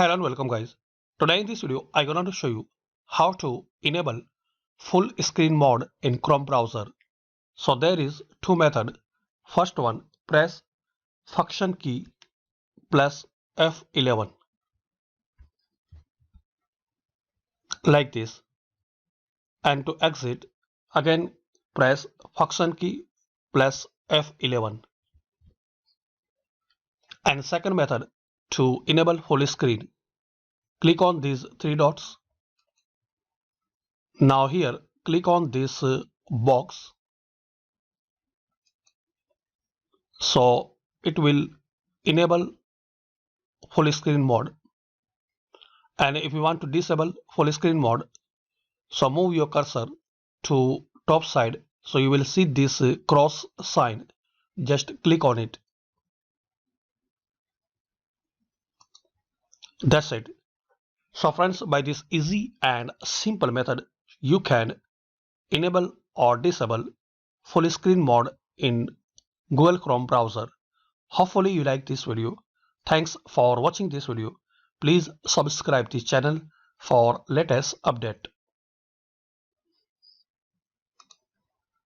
Hello and welcome guys. Today in this video I'm going to show you how to enable full screen mode in Chrome browser. So there is two methods. First one, press function key plus F11 like this, and to exit again press function key plus F11. And second method, to enable full screen, click on these three dots. Now here click on this box, so it will enable full screen mode. And if you want to disable full screen mode, so move your cursor to top side, so you will see this cross sign. Just click on it. That's it. So friends, by this easy and simple method you can enable or disable full screen mode in Google Chrome browser. Hopefully you like this video. Thanks for watching this video. Please subscribe this channel for latest update.